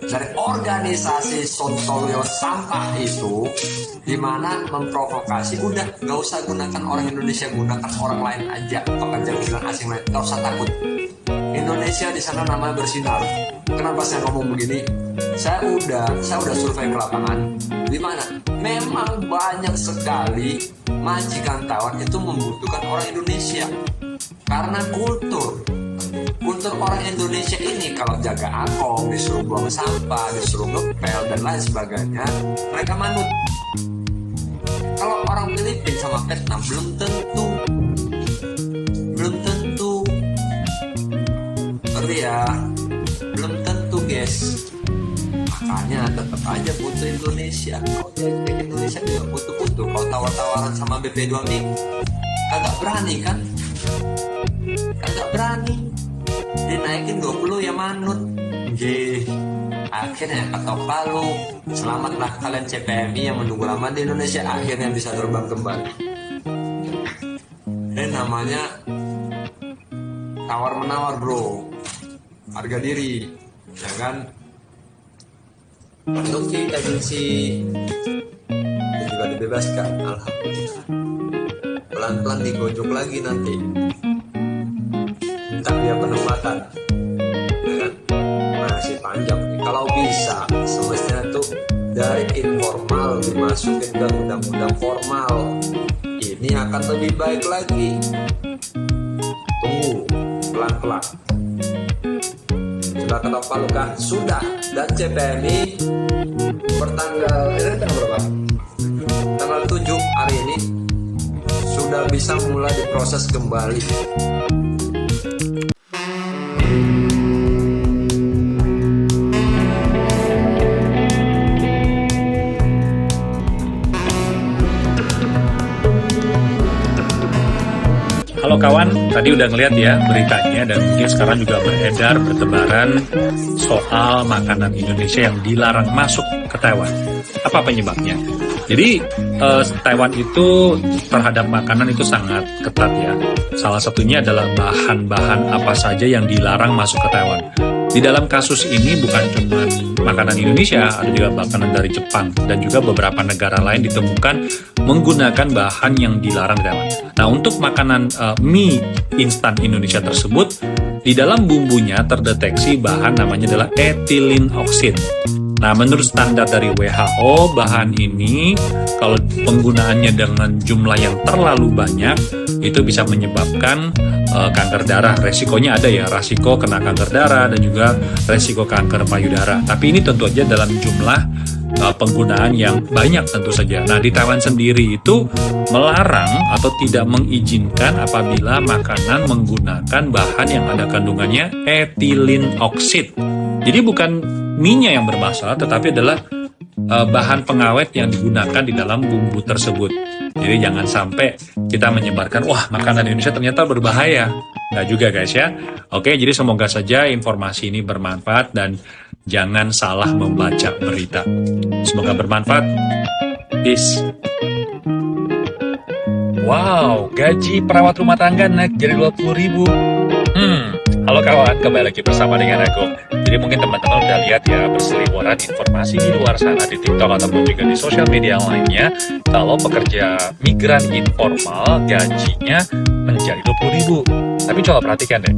dari organisasi Sontolyo Sampah itu, dimana memprovokasi, udah nggak usah gunakan orang Indonesia, gunakan orang lain aja, pekerja migran asing lain, nggak usah takut. Indonesia di sana namanya bersinar. Kenapa saya ngomong begini? Saya udah survei ke lapangan, di mana memang banyak sekali majikan tawon itu membutuhkan orang Indonesia karena kultur orang Indonesia ini kalau jaga akong, disuruh buang sampah, disuruh ngepel dan lain sebagainya, mereka manut. Kalau orang Filipina sama Vietnam belum tentu, ngerti ya, belum tentu guys. Makanya tetap aja butuh Indonesia. Kalau diajak Indonesia juga butuh. Kalau tawar-tawaran sama BP2 nih, kagak berani kan? Kagak berani. Dinaikin 20 ya manut. Akhirnya ketok palu. Selamatlah kalian CPMI yang menunggu lama di Indonesia, akhirnya bisa terbang kembali. Ini namanya tawar-menawar bro, harga diri, ya kan? Untuk kita gengsi dan juga dibebaskan, alhamdulillah. Pelan-pelan digojok lagi nanti. Entah dia penempatan, ya kan? Masih panjang. Kalau bisa, semestinya tuh dari informal dimasukin ke undang-undang formal. Ini akan lebih baik lagi. Tunggu, pelan-pelan. Sudah ketok palu kah? Sudah. Dan CPMI bertanggal berapa? Tanggal 7 hari ini sudah bisa mulai diproses kembali. Halo kawan, tadi udah ngeliat ya beritanya dan mungkin sekarang juga beredar bertebaran soal makanan Indonesia yang dilarang masuk ke Taiwan. Apa penyebabnya? Jadi Taiwan itu terhadap makanan itu sangat ketat ya. Salah satunya adalah bahan-bahan apa saja yang dilarang masuk ke Taiwan. Di dalam kasus ini bukan cuma makanan Indonesia, ada juga makanan dari Jepang dan juga beberapa negara lain ditemukan menggunakan bahan yang dilarang di Taiwan. Nah, untuk makanan mie instan Indonesia tersebut, di dalam bumbunya terdeteksi bahan namanya adalah ethylene oxide. Nah, menurut standar dari WHO, bahan ini kalau penggunaannya dengan jumlah yang terlalu banyak, itu bisa menyebabkan kanker darah. Resikonya ada ya, resiko kena kanker darah dan juga resiko kanker payudara. Tapi ini tentu aja dalam jumlah penggunaan yang banyak tentu saja. Nah, di Taiwan sendiri itu melarang atau tidak mengizinkan apabila makanan menggunakan bahan yang ada kandungannya ethylene oxide. Jadi bukan mie-nya yang bermasalah, tetapi adalah bahan pengawet yang digunakan di dalam bumbu tersebut. Jadi jangan sampai kita menyebarkan, wah makanan Indonesia ternyata berbahaya. Nggak juga guys ya. Oke, jadi semoga saja informasi ini bermanfaat dan jangan salah membaca berita. Semoga bermanfaat. Peace. Wow, gaji perawat rumah tangga naik jadi 20.000. Halo kawan, kembali lagi bersama dengan aku. Jadi mungkin teman-teman udah lihat ya berseliweran informasi di luar sana di TikTok ataupun juga di sosial media lainnya kalau pekerja migran informal gajinya menjadi 20.000. Tapi coba perhatikan deh,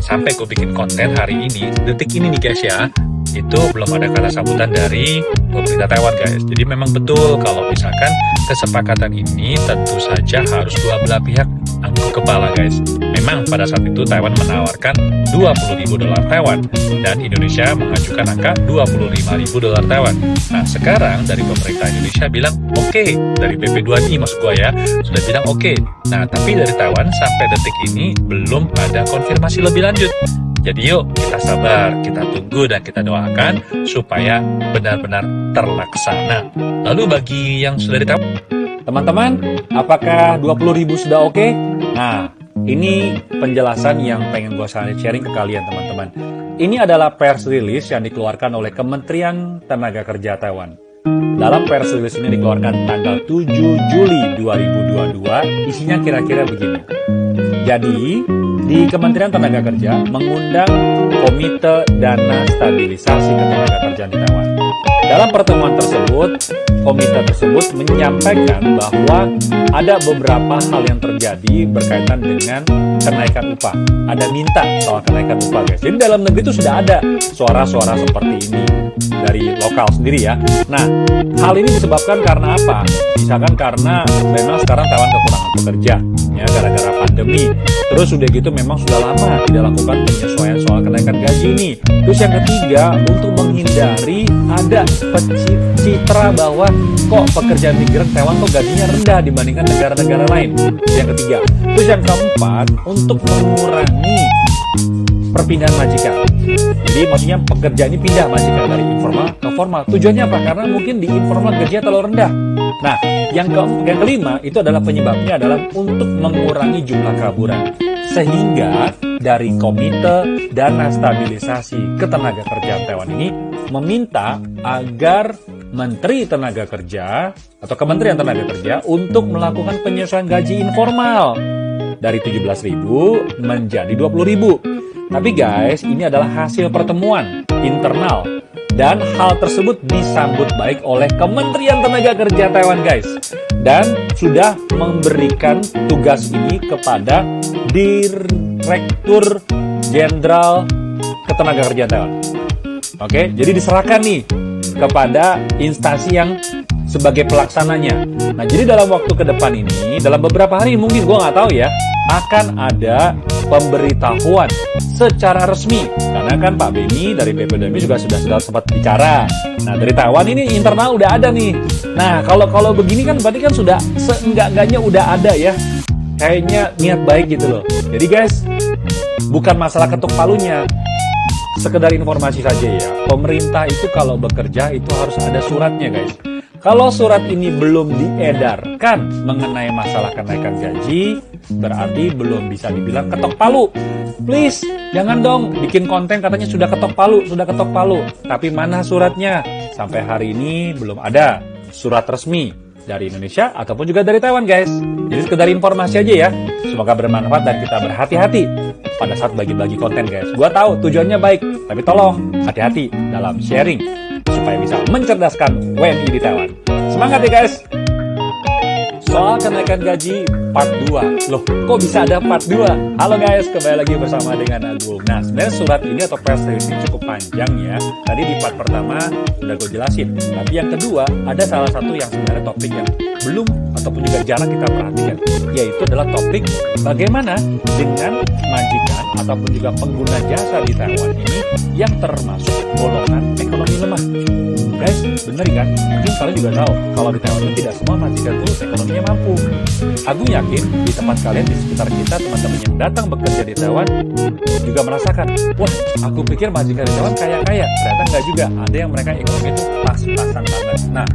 sampai gue bikin konten hari ini, detik ini nih guys ya, itu belum ada kata sambutan dari pemerintah Taiwan guys. Jadi memang betul kalau misalkan kesepakatan ini tentu saja harus dua belah pihak angkuh kepala guys. Memang pada saat itu Taiwan menawarkan 20.000 dolar Taiwan dan Indonesia mengajukan angka 25.000 dolar Taiwan. Nah sekarang dari pemerintah Indonesia bilang oke, dari BP2I maksud gue ya, sudah bilang oke. Nah tapi dari Taiwan sampai detik ini belum ada konfirmasi lebih lanjut. Jadi yuk kita sabar, kita tunggu dan kita doakan supaya benar-benar terlaksana. Lalu bagi yang sudah ditahu, teman-teman, apakah 20.000 sudah oke? Nah, ini penjelasan yang pengen gue sharing ke kalian teman-teman. Ini adalah pers release yang dikeluarkan oleh Kementerian Tenaga Kerja Taiwan. Dalam pers release ini dikeluarkan tanggal 7 Juli 2022, isinya kira-kira begini. Jadi, di Kementerian Tenaga Kerja mengundang Komite Dana Stabilisasi Ketenagakerjaan di Taiwan. Dalam pertemuan tersebut, komite tersebut menyampaikan bahwa ada beberapa hal yang terjadi berkaitan dengan kenaikan upah. Ada minta soal kenaikan upah, guys. Jadi dalam negeri itu sudah ada suara-suara seperti ini dari lokal sendiri ya. Nah, hal ini disebabkan karena apa? Misalkan karena memang sekarang Taiwan kekurangan pekerja, ya gara-gara pandemi. Terus udah gitu memang sudah lama tidak lakukan penyesuaian soal kenaikan gaji ini. Terus yang ketiga, untuk menghindari ada citra bahwa kok pekerja migran Taiwan kok gajinya rendah dibandingkan negara-negara lain. Yang ketiga. Terus yang keempat, untuk mengurangi perpindahan majikan. Jadi maksudnya pekerja ini pindah majikan dari informal ke formal. Tujuannya apa? Karena mungkin di informal gajinya terlalu rendah. Nah, yang kelima itu adalah penyebabnya adalah untuk mengurangi jumlah keraburan. Sehingga dari Komite Dana Stabilisasi Ketenagakerjaan Taiwan ini meminta agar Menteri Tenaga Kerja atau Kementerian Tenaga Kerja untuk melakukan penyesuaian gaji informal dari 17.000 menjadi 20.000. Tapi guys, ini adalah hasil pertemuan internal dan hal tersebut disambut baik oleh Kementerian Tenaga Kerja Taiwan, guys. Dan sudah memberikan tugas ini kepada Direktur Jenderal Ketenagakerjaan Taiwan. Oke, jadi diserahkan nih kepada instansi yang sebagai pelaksananya. Nah, jadi dalam waktu ke depan ini, dalam beberapa hari mungkin gue nggak tahu ya, akan ada pemberitahuan secara resmi. Karena kan Pak Beni dari BPDMI juga sudah sempat bicara. Nah, dari Taiwan ini internal udah ada nih. Nah, kalau begini kan berarti kan sudah seenggak-enggaknya udah ada ya. Kayaknya niat baik gitu loh. Jadi guys, bukan masalah ketuk palunya. Sekedar informasi saja ya. Pemerintah itu kalau bekerja itu harus ada suratnya, guys. Kalau surat ini belum diedarkan mengenai masalah kenaikan gaji, berarti belum bisa dibilang ketok palu. Please, jangan dong bikin konten katanya sudah ketok palu. Tapi mana suratnya? Sampai hari ini belum ada surat resmi dari Indonesia ataupun juga dari Taiwan, guys. Jadi sekedar informasi aja ya. Semoga bermanfaat dan kita berhati-hati pada saat bagi-bagi konten, guys. Gua tahu tujuannya baik, tapi tolong hati-hati dalam sharing supaya bisa mencerdaskan WNI di Taiwan. Semangat ya guys! Soal kenaikan gaji part 2. Loh, kok bisa ada part 2? Halo guys, kembali lagi bersama dengan Agung. Nah, sebenarnya surat ini atau press release ini cukup panjang ya. Tadi di part pertama udah gue jelasin. Tapi yang kedua, ada salah satu yang sebenarnya topik yang belum ataupun juga jarang kita perhatikan. Yaitu adalah topik bagaimana dengan majikan ataupun juga pengguna jasa di Taiwan ini yang termasuk golongan ekonomi lemah. Guys, bener kan? Mungkin kalian juga tahu kalau di Taiwan itu tidak semua majikan itu ekonominya mampu. Aku yakin di tempat kalian, di sekitar kita, teman-teman yang datang bekerja di Taiwan juga merasakan, wah, aku pikir majikan di Taiwan kaya-kaya. Ternyata enggak juga. Ada yang mereka ekonomi itu pas-pasan banget. Nah,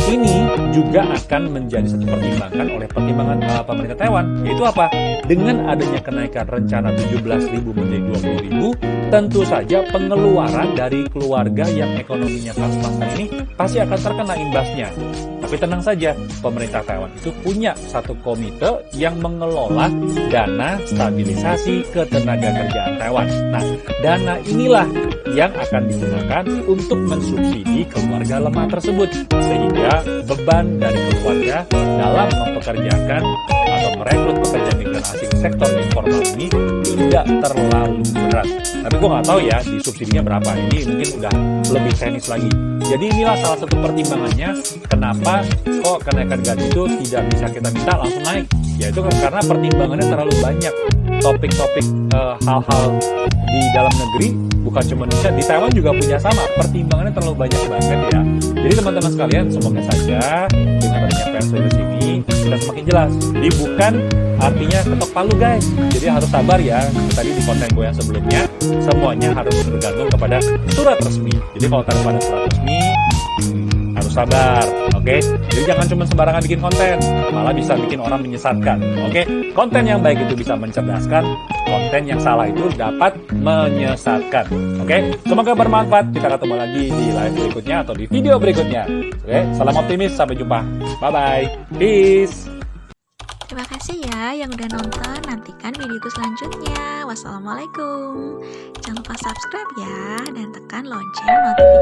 ini juga akan menjadi satu pertimbangan oleh pertimbangan pemerintah Taiwan, yaitu apa? Dengan adanya kenaikan rencana 17.000 menjadi 20.000, tentu saja pengeluaran dari keluarga yang ekonominya pas-pasan ini pasti akan terkena imbasnya. Tapi tenang saja, pemerintah Taiwan itu punya satu komite yang mengelola dana stabilisasi ketenagakerjaan Taiwan. Nah, dana inilah yang akan digunakan untuk mensubsidi keluarga lemah tersebut, sehingga beban dari keluarga dalam mempekerjakan atau merekrut pekerja migran asing sektor informal ini tidak terlalu berat. Tapi gue nggak tahu ya di subsidinya berapa, ini mungkin udah lebih teknis lagi. Jadi inilah salah satu pertimbangannya kenapa kok kenaikan gaji itu tidak bisa kita minta langsung naik, yaitu karena pertimbangannya terlalu banyak. Topik-topik hal-hal di dalam negeri bukan cuma Indonesia, di Taiwan juga punya sama, pertimbangannya terlalu banyak banget ya. Jadi teman-teman sekalian, semoga saja dengan adanya press release ini kita semakin jelas. Jadi bukan artinya ketok palu guys, jadi harus sabar ya. Tadi di konten gue yang sebelumnya, semuanya harus bergantung kepada surat resmi. Jadi kalau tanpa ada surat resmi, harus sabar, oke? Jadi jangan cuma sembarangan bikin konten, malah bisa bikin orang menyesatkan, oke? Konten yang baik itu bisa mencerdaskan, konten yang salah itu dapat menyesatkan, oke? Semoga bermanfaat, kita ketemu lagi di live berikutnya atau di video berikutnya, oke? Salam optimis, sampai jumpa, bye-bye, peace! Terima kasih ya yang udah nonton. Nantikan videoku selanjutnya. Wassalamualaikum. Jangan lupa subscribe ya dan tekan lonceng notifikasi.